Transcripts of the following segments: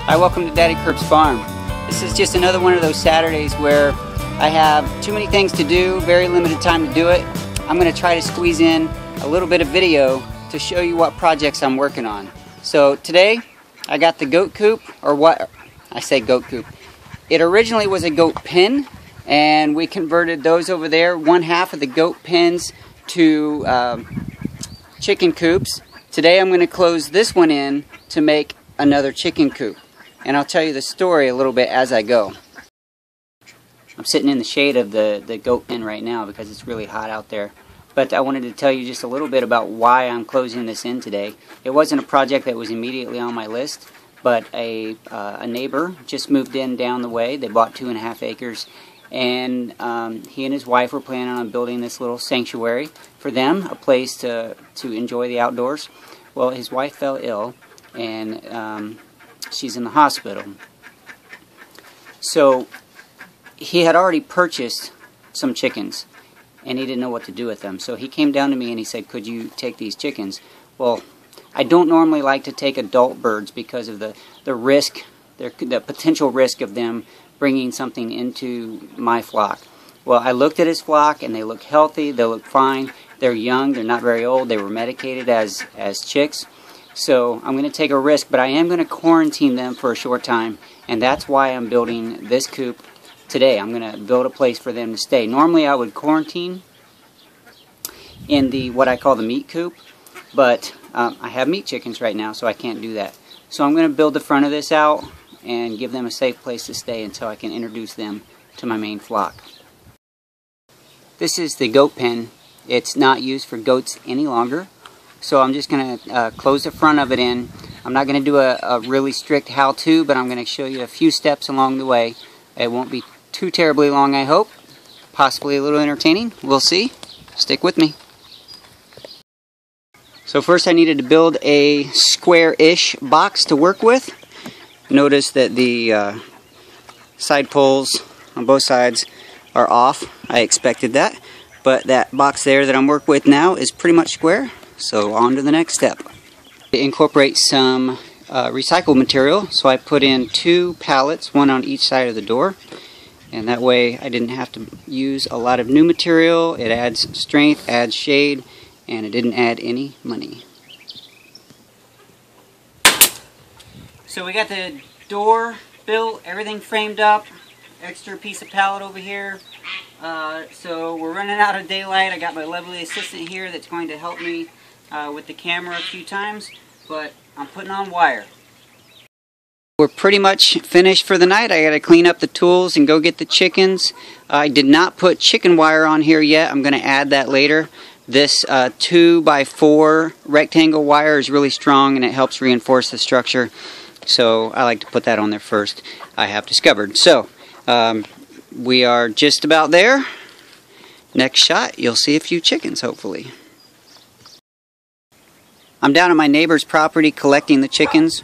Hi, welcome to Daddy Kirk's Farm. This is just another one of those Saturdays where I have too many things to do, very limited time to do it. I'm going to try to squeeze in a little bit of video to show you what projects I'm working on. So today I got the goat coop, or what I say goat coop. It originally was a goat pen, and we converted those over there, one half of the goat pens to chicken coops. Today I'm going to close this one in to make another chicken coop. And I'll tell you the story a little bit as I go. I'm sitting in the shade of the goat pen right now because it's really hot out there. But I wanted to tell you just a little bit about why I'm closing this in today. It wasn't a project that was immediately on my list, but a neighbor just moved in down the way. They bought 2.5 acres, and he and his wife were planning on building this little sanctuary for them, a place to enjoy the outdoors. Well, his wife fell ill, and she's in the hospital. So he had already purchased some chickens, and he didn't know what to do with them. So he came down to me and he said, could you take these chickens? Well, I don't normally like to take adult birds because of the risk, the potential risk of them bringing something into my flock. Well, I looked at his flock and they look healthy, they look fine, they're young, they're not very old, they were medicated as chicks. So I'm going to take a risk, but I am going to quarantine them for a short time, and that's why I'm building this coop today. I'm going to build a place for them to stay. Normally I would quarantine in the what I call the meat coop, but I have meat chickens right now, so I can't do that. So I'm going to build the front of this out and give them a safe place to stay until I can introduce them to my main flock. This is the goat pen. It's not used for goats any longer. So I'm just going to close the front of it in. I'm not going to do a really strict how-to, but I'm going to show you a few steps along the way. It won't be too terribly long, I hope. Possibly a little entertaining. We'll see. Stick with me. So first I needed to build a square-ish box to work with. Notice that the side poles on both sides are off. I expected that. But that box there that I'm working with now is pretty much square. So on to the next step. To incorporate some recycled material, so I put in 2 pallets, one on each side of the door, and that way I didn't have to use a lot of new material. It adds strength, adds shade, and it didn't add any money. So we got the door built, everything framed up, extra piece of pallet over here. So we're running out of daylight. I got my lovely assistant here that's going to help me with the camera a few times, but I'm putting on wire. We're pretty much finished for the night. I got to clean up the tools and go get the chickens. I did not put chicken wire on here yet. I'm going to add that later. This 2x4 rectangle wire is really strong and it helps reinforce the structure. So I like to put that on there first, I have discovered. So we are just about there. Next shot, you'll see a few chickens, hopefully. I'm down at my neighbor's property collecting the chickens.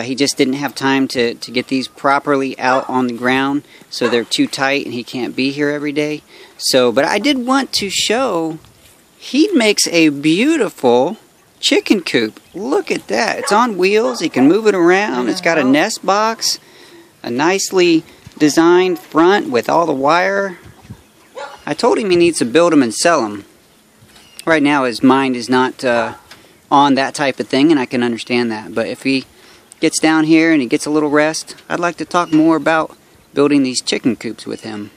He just didn't have time to get these properly out on the ground, so they're too tight and he can't be here every day. So, but I did want to show, he makes a beautiful chicken coop. Look at that. It's on wheels. He can move it around. It's got a nest box, a nicely designed front with all the wire. I told him he needs to build them and sell them. Right now his mind is not on that type of thing, and I can understand that. But if he gets down here and he gets a little rest, I'd like to talk more about building these chicken coops with him.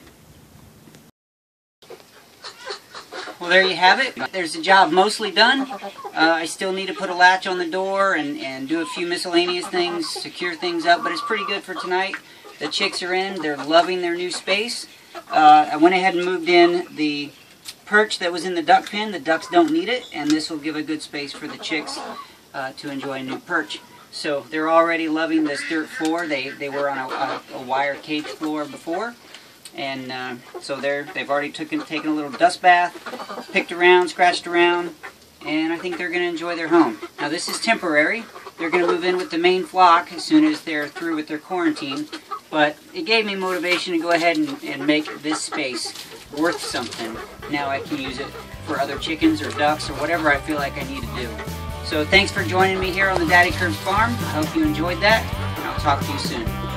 Well, there you have it. There's the job mostly done. I still need to put a latch on the door and do a few miscellaneous things, secure things up, but it's pretty good for tonight. The chicks are in. They're loving their new space. I went ahead and moved in the perch that was in the duck pen. The ducks don't need it, and this will give a good space for the chicks to enjoy a new perch. So they're already loving this dirt floor. They were on a wire cage floor before, and so they've already taken a little dust bath, picked around, scratched around, and I think they're going to enjoy their home. Now this is temporary. They're going to move in with the main flock as soon as they're through with their quarantine, but it gave me motivation to go ahead and make this space worth something. Now I can use it for other chickens or ducks or whatever I feel like I need to do. So thanks for joining me here on the Daddy Kirk's Farm. I hope you enjoyed that. talk to you soon.